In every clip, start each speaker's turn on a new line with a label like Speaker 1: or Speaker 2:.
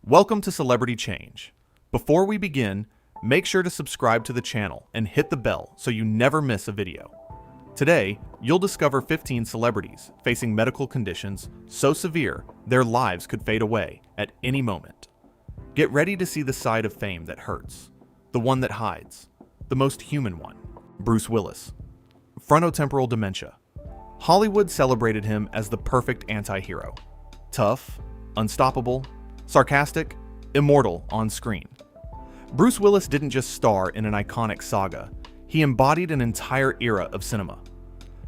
Speaker 1: Welcome to Celebrity Change. Before we begin, make sure to subscribe to the channel and hit the bell so you never miss a video. Today, you'll discover 15 celebrities facing medical conditions so severe their lives could fade away at any moment. Get ready to see the side of fame that hurts, the one that hides, the most human one. Bruce Willis. Frontotemporal dementia. Hollywood celebrated him as the perfect anti-hero. Tough, unstoppable, sarcastic, immortal on screen. Bruce Willis didn't just star in an iconic saga, he embodied an entire era of cinema.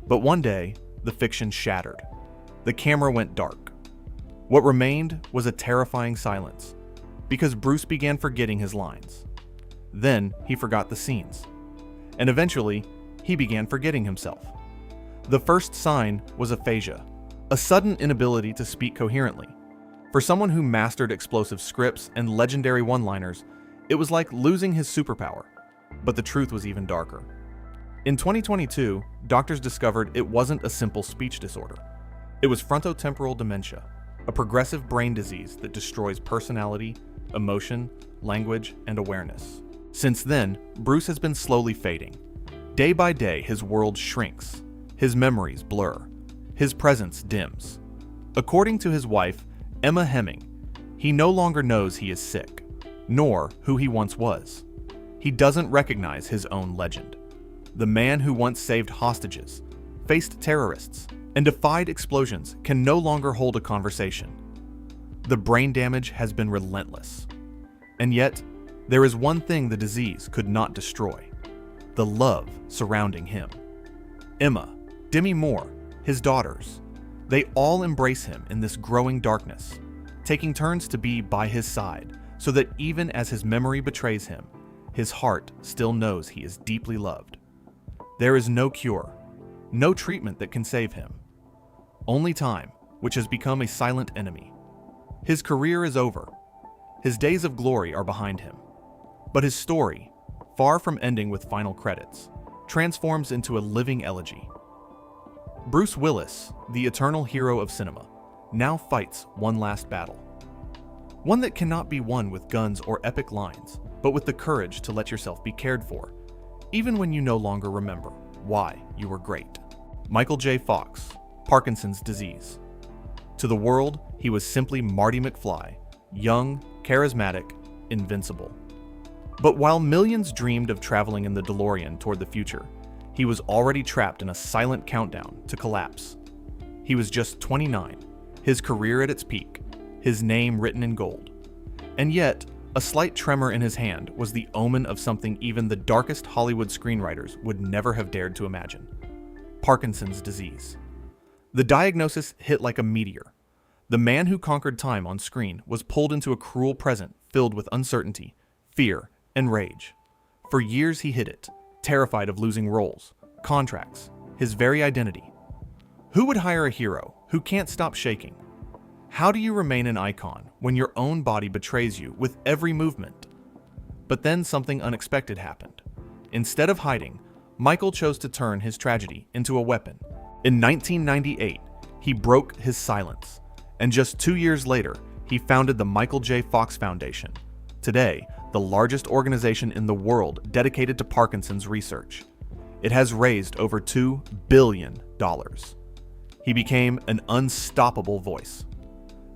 Speaker 1: But one day, the fiction shattered. The camera went dark. What remained was a terrifying silence, because Bruce began forgetting his lines. Then he forgot the scenes. And eventually, he began forgetting himself. The first sign was aphasia, a sudden inability to speak coherently. For someone who mastered explosive scripts and legendary one-liners, it was like losing his superpower. But the truth was even darker. In 2022, doctors discovered it wasn't a simple speech disorder. It was frontotemporal dementia, a progressive brain disease that destroys personality, emotion, language, and awareness. Since then, Bruce has been slowly fading. Day by day, his world shrinks. His memories blur. His presence dims. According to his wife, Emma Hemming, he no longer knows he is sick, nor who he once was. He doesn't recognize his own legend. The man who once saved hostages, faced terrorists, and defied explosions can no longer hold a conversation. The brain damage has been relentless. And yet, there is one thing the disease could not destroy: the love surrounding him. Emma, Demi Moore, his daughters, they all embrace him in this growing darkness, taking turns to be by his side so that even as his memory betrays him, his heart still knows he is deeply loved. There is no cure, no treatment that can save him. Only time, which has become a silent enemy. His career is over. His days of glory are behind him. But his story, far from ending with final credits, transforms into a living elegy. Bruce Willis, the eternal hero of cinema, now fights one last battle. One that cannot be won with guns or epic lines, but with the courage to let yourself be cared for, even when you no longer remember why you were great. Michael J. Fox, Parkinson's disease. To the world, he was simply Marty McFly, young, charismatic, invincible. But while millions dreamed of traveling in the DeLorean toward the future, he was already trapped in a silent countdown to collapse. He was just 29, his career at its peak, his name written in gold. And yet, a slight tremor in his hand was the omen of something even the darkest Hollywood screenwriters would never have dared to imagine: Parkinson's disease. The diagnosis hit like a meteor. The man who conquered time on screen was pulled into a cruel present filled with uncertainty, fear, and rage. For years he hid it, terrified of losing roles, contracts, his very identity. Who would hire a hero who can't stop shaking? How do you remain an icon when your own body betrays you with every movement? But then something unexpected happened. Instead of hiding, Michael chose to turn his tragedy into a weapon. In 1998, he broke his silence, and just 2 years later, he founded the Michael J. Fox Foundation, today the largest organization in the world dedicated to Parkinson's research. It has raised over $2 billion. He became an unstoppable voice.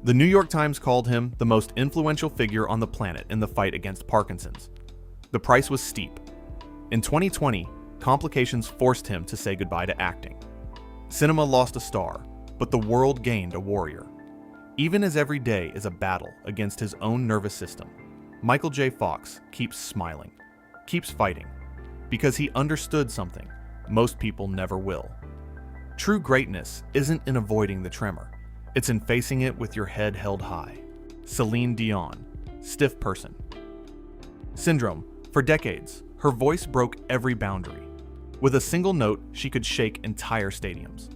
Speaker 1: The New York Times called him the most influential figure on the planet in the fight against Parkinson's. The price was steep. In 2020, complications forced him to say goodbye to acting. Cinema lost a star, but the world gained a warrior. Even as every day is a battle against his own nervous system, Michael J. Fox keeps smiling, keeps fighting, because he understood something most people never will. True greatness isn't in avoiding the tremor. It's in facing it with your head held high. Celine Dion, stiff person. Syndrome. For decades, her voice broke every boundary. With a single note, she could shake entire stadiums.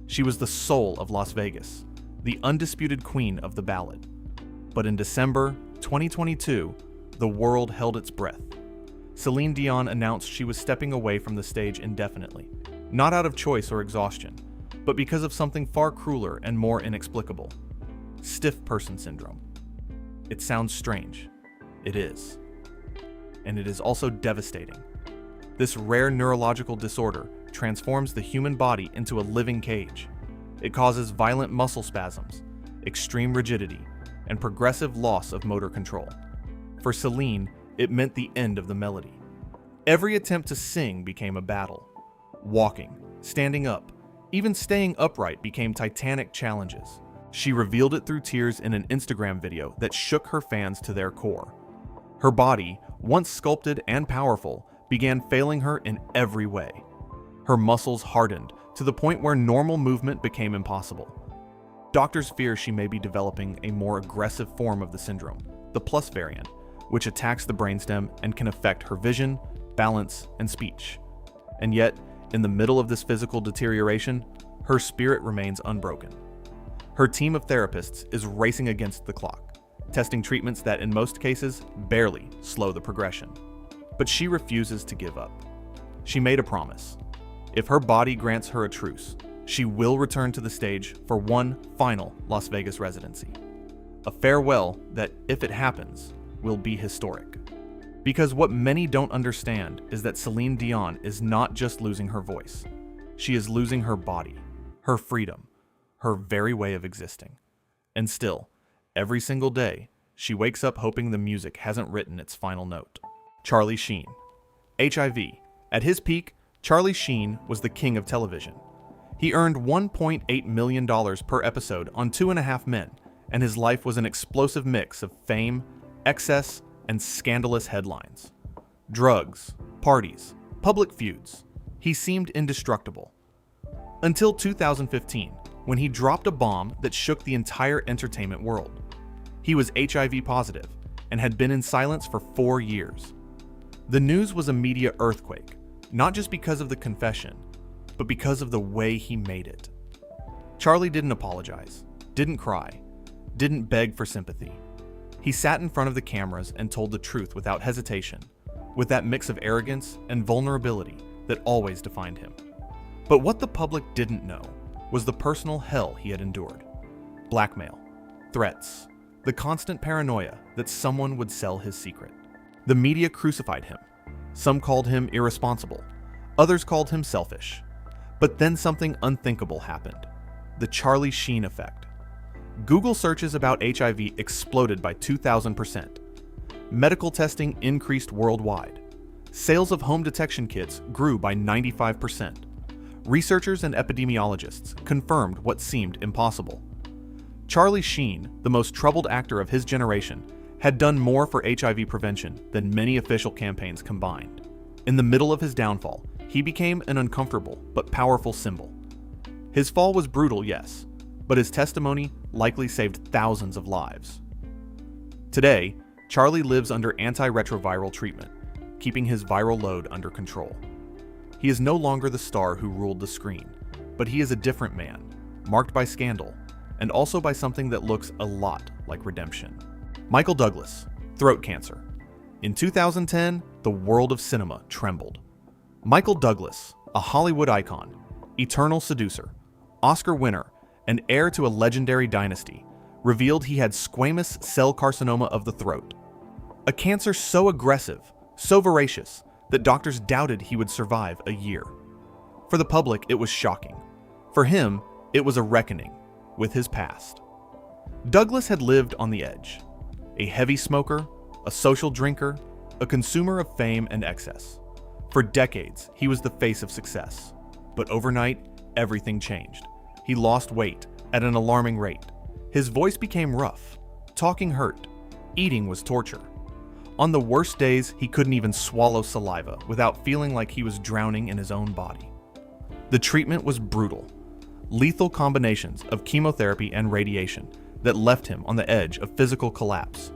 Speaker 1: She was the soul of Las Vegas, the undisputed queen of the ballad. But in December 2022, the world held its breath. Celine Dion announced she was stepping away from the stage indefinitely, not out of choice or exhaustion, but because of something far crueler and more inexplicable: stiff person syndrome. It sounds strange. It is. And it is also devastating. This rare neurological disorder transforms the human body into a living cage. It causes violent muscle spasms, extreme rigidity, and progressive loss of motor control. For Celine, it meant the end of the melody. Every attempt to sing became a battle. Walking, standing up, even staying upright became titanic challenges. She revealed it through tears in an Instagram video that shook her fans to their core. Her body, once sculpted and powerful, began failing her in every way. Her muscles hardened to the point where normal movement became impossible. Doctors fear she may be developing a more aggressive form of the syndrome, the plus variant, which attacks the brainstem and can affect her vision, balance, and speech. And yet, in the middle of this physical deterioration, her spirit remains unbroken. Her team of therapists is racing against the clock, testing treatments that in most cases barely slow the progression. But she refuses to give up. She made a promise. If her body grants her a truce, she will return to the stage for one final Las Vegas residency. A farewell that, if it happens, will be historic. Because what many don't understand is that Celine Dion is not just losing her voice. She is losing her body, her freedom, her very way of existing. And still, every single day, she wakes up hoping the music hasn't written its final note. Charlie Sheen. HIV. At his peak, Charlie Sheen was the king of television. He earned $1.8 million per episode on 2.5 Men, and his life was an explosive mix of fame, excess, and scandalous headlines. Drugs, parties, public feuds. He seemed indestructible. Until 2015, when he dropped a bomb that shook the entire entertainment world. He was HIV positive and had been in silence for 4 years. The news was a media earthquake, not just because of the confession, but because of the way he made it. Charlie didn't apologize, didn't cry, didn't beg for sympathy. He sat in front of the cameras and told the truth without hesitation, with that mix of arrogance and vulnerability that always defined him. But what the public didn't know was the personal hell he had endured. Blackmail, threats, the constant paranoia that someone would sell his secret. The media crucified him. Some called him irresponsible. Others called him selfish. But then something unthinkable happened. The Charlie Sheen effect. Google searches about HIV exploded by 2,000%. Medical testing increased worldwide. Sales of home detection kits grew by 95%. Researchers and epidemiologists confirmed what seemed impossible. Charlie Sheen, the most troubled actor of his generation, had done more for HIV prevention than many official campaigns combined. In the middle of his downfall, he became an uncomfortable but powerful symbol. His fall was brutal, yes, but his testimony likely saved thousands of lives. Today, Charlie lives under antiretroviral treatment, keeping his viral load under control. He is no longer the star who ruled the screen, but he is a different man, marked by scandal, and also by something that looks a lot like redemption. Michael Douglas, throat cancer. In 2010, the world of cinema trembled. Michael Douglas, a Hollywood icon, eternal seducer, Oscar winner, and heir to a legendary dynasty, revealed he had squamous cell carcinoma of the throat. A cancer so aggressive, so voracious, that doctors doubted he would survive a year. For the public, it was shocking. For him, it was a reckoning with his past. Douglas had lived on the edge. A heavy smoker, a social drinker, a consumer of fame and excess. For decades, he was the face of success. But overnight, everything changed. He lost weight at an alarming rate. His voice became rough. Talking hurt. Eating was torture. On the worst days, he couldn't even swallow saliva without feeling like he was drowning in his own body. The treatment was brutal. Lethal combinations of chemotherapy and radiation that left him on the edge of physical collapse.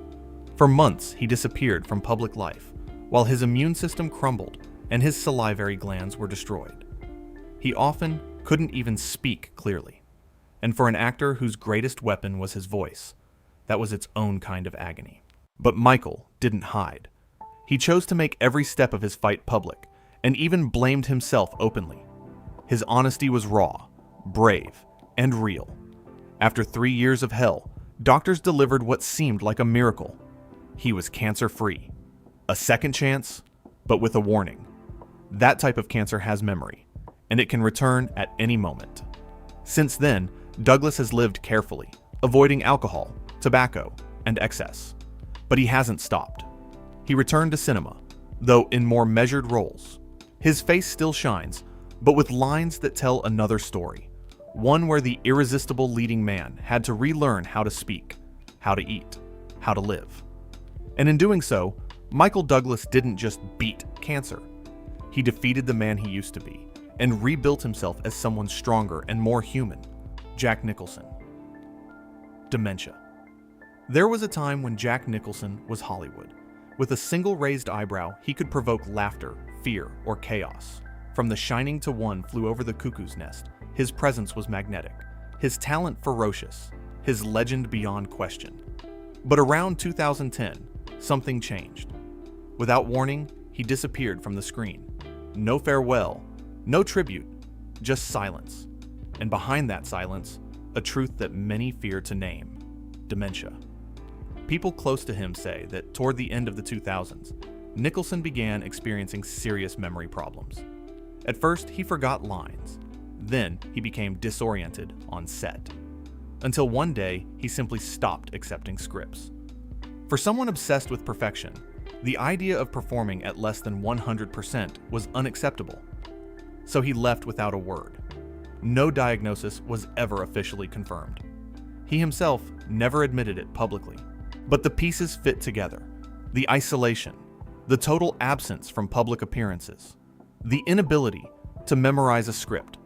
Speaker 1: For months, he disappeared from public life, while his immune system crumbled and his salivary glands were destroyed. He often couldn't even speak clearly. And for an actor whose greatest weapon was his voice, that was its own kind of agony. But Michael didn't hide. He chose to make every step of his fight public, and even blamed himself openly. His honesty was raw, brave, and real. After 3 years of hell, doctors delivered what seemed like a miracle. He was cancer-free. A second chance, but with a warning. That type of cancer has memory, and it can return at any moment. Since then, Douglas has lived carefully, avoiding alcohol, tobacco, and excess. But he hasn't stopped. He returned to cinema, though in more measured roles. His face still shines, but with lines that tell another story. One where the irresistible leading man had to relearn how to speak, how to eat, how to live. And in doing so, Michael Douglas didn't just beat cancer. He defeated the man he used to be, and rebuilt himself as someone stronger and more human. Jack Nicholson. Dementia. There was a time when Jack Nicholson was Hollywood. With a single raised eyebrow, he could provoke laughter, fear, or chaos. From The Shining to One Flew Over the Cuckoo's Nest, his presence was magnetic, his talent ferocious, his legend beyond question. But around 2010, something changed. Without warning, he disappeared from the screen. No farewell, no tribute, just silence. And behind that silence, a truth that many fear to name: dementia. People close to him say that toward the end of the 2000s, Nicholson began experiencing serious memory problems. At first, he forgot lines. Then, he became disoriented on set. Until one day, he simply stopped accepting scripts. For someone obsessed with perfection, the idea of performing at less than 100% was unacceptable. So he left without a word. No diagnosis was ever officially confirmed. He himself never admitted it publicly. But the pieces fit together. The isolation, the total absence from public appearances, the inability to memorize a script,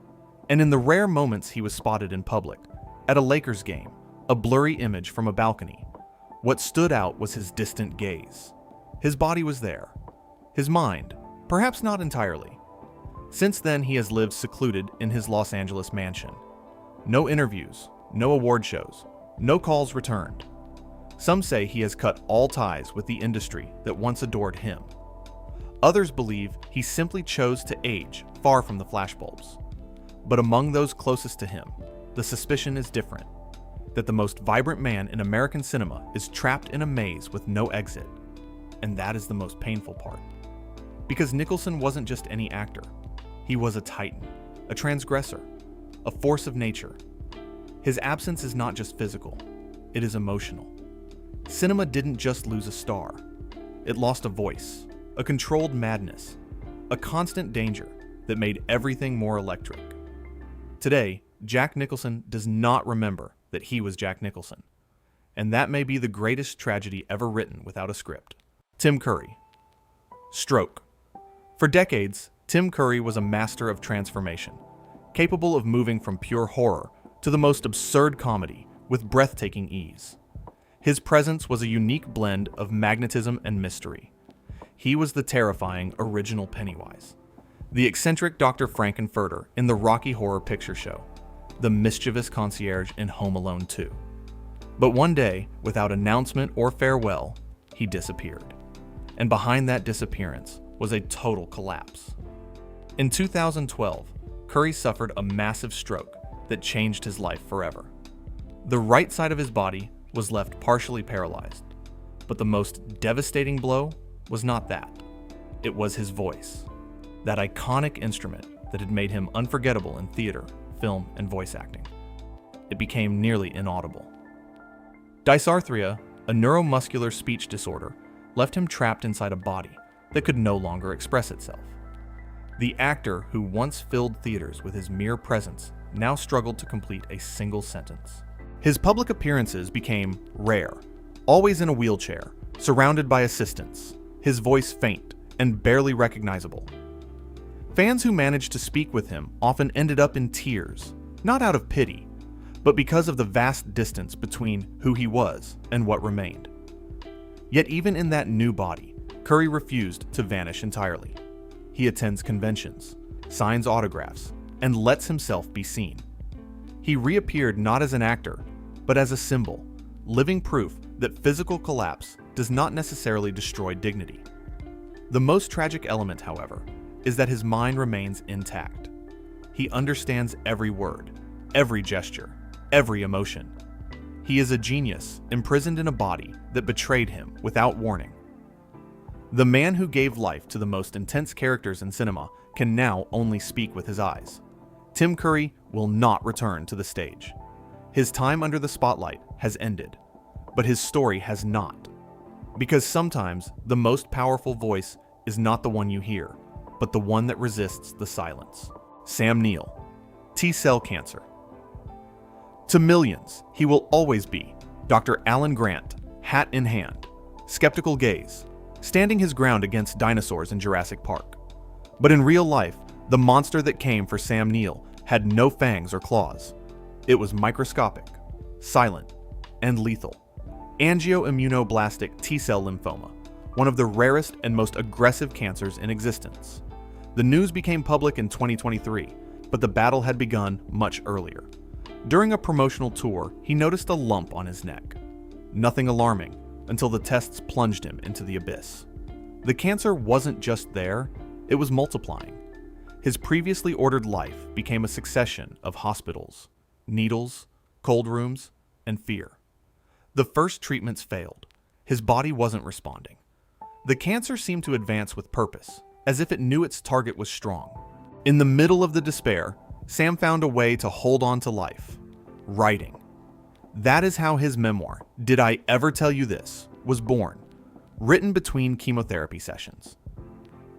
Speaker 1: and in the rare moments he was spotted in public, at a Lakers game, a blurry image from a balcony, what stood out was his distant gaze. His body was there. His mind, perhaps not entirely. Since then, he has lived secluded in his Los Angeles mansion. No interviews, no award shows, no calls returned. Some say he has cut all ties with the industry that once adored him. Others believe he simply chose to age far from the flashbulbs. But among those closest to him, the suspicion is different: that the most vibrant man in American cinema is trapped in a maze with no exit. And that is the most painful part. Because Nicholson wasn't just any actor. He was a titan, a transgressor, a force of nature. His absence is not just physical, it is emotional. Cinema didn't just lose a star. It lost a voice, a controlled madness, a constant danger that made everything more electric. Today, Jack Nicholson does not remember that he was Jack Nicholson. And that may be the greatest tragedy ever written without a script. Tim Curry. Stroke. For decades, Tim Curry was a master of transformation, capable of moving from pure horror to the most absurd comedy with breathtaking ease. His presence was a unique blend of magnetism and mystery. He was the terrifying original Pennywise, the eccentric Dr. Frankenfurter in the Rocky Horror Picture Show, the mischievous concierge in Home Alone 2. But one day, without announcement or farewell, he disappeared. And behind that disappearance was a total collapse. In 2012, Curry suffered a massive stroke that changed his life forever. The right side of his body was left partially paralyzed, but the most devastating blow was not that. It was his voice, that iconic instrument that had made him unforgettable in theater, film, and voice acting. It became nearly inaudible. Dysarthria, a neuromuscular speech disorder, left him trapped inside a body that could no longer express itself. The actor who once filled theaters with his mere presence now struggled to complete a single sentence. His public appearances became rare, always in a wheelchair, surrounded by assistants, his voice faint and barely recognizable. Fans who managed to speak with him often ended up in tears, not out of pity, but because of the vast distance between who he was and what remained. Yet even in that new body, Curry refused to vanish entirely. He attends conventions, signs autographs, and lets himself be seen. He reappeared not as an actor, but as a symbol, living proof that physical collapse does not necessarily destroy dignity. The most tragic element, however, is that his mind remains intact. He understands every word, every gesture, every emotion. He is a genius imprisoned in a body that betrayed him without warning. The man who gave life to the most intense characters in cinema can now only speak with his eyes. Tim Curry will not return to the stage. His time under the spotlight has ended, but his story has not. Because sometimes the most powerful voice is not the one you hear, but the one that resists the silence. Sam Neill, T-cell cancer. To millions, he will always be Dr. Alan Grant, hat in hand, skeptical gaze, standing his ground against dinosaurs in Jurassic Park. But in real life, the monster that came for Sam Neill had no fangs or claws. It was microscopic, silent, and lethal. Angioimmunoblastic T-cell lymphoma, one of the rarest and most aggressive cancers in existence. The news became public in 2023, but the battle had begun much earlier. During a promotional tour, he noticed a lump on his neck. Nothing alarming, until the tests plunged him into the abyss. The cancer wasn't just there, it was multiplying. His previously ordered life became a succession of hospitals, needles, cold rooms, and fear. The first treatments failed. His body wasn't responding. The cancer seemed to advance with purpose, as if it knew its target was strong. In the middle of the despair, Sam found a way to hold on to life: writing. That is how his memoir, Did I Ever Tell You This?, was born, written between chemotherapy sessions.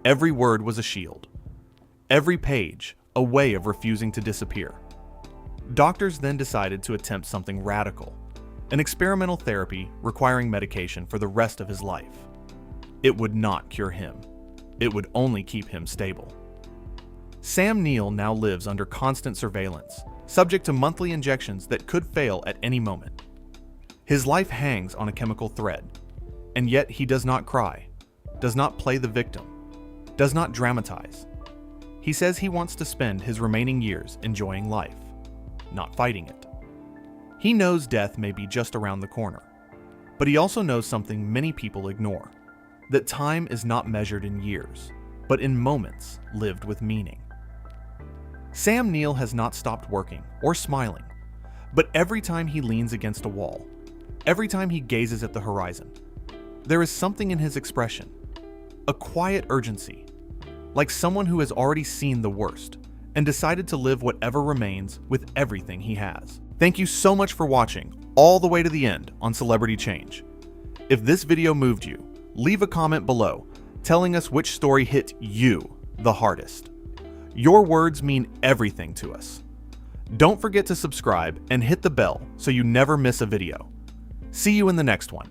Speaker 1: Every word was a shield. Every page, a way of refusing to disappear. Doctors then decided to attempt something radical, an experimental therapy requiring medication for the rest of his life. It would not cure him. It would only keep him stable. Sam Neill now lives under constant surveillance, subject to monthly injections that could fail at any moment. His life hangs on a chemical thread, and yet he does not cry, does not play the victim, does not dramatize. He says he wants to spend his remaining years enjoying life, not fighting it. He knows death may be just around the corner, but he also knows something many people ignore, that time is not measured in years, but in moments lived with meaning. Sam Neill has not stopped working or smiling, but every time he leans against a wall, every time he gazes at the horizon, there is something in his expression, a quiet urgency, like someone who has already seen the worst and decided to live whatever remains with everything he has. Thank you so much for watching all the way to the end on Celebrity Change. If this video moved you, leave a comment below telling us which story hit you the hardest. Your words mean everything to us. Don't forget to subscribe and hit the bell so you never miss a video. See you in the next one.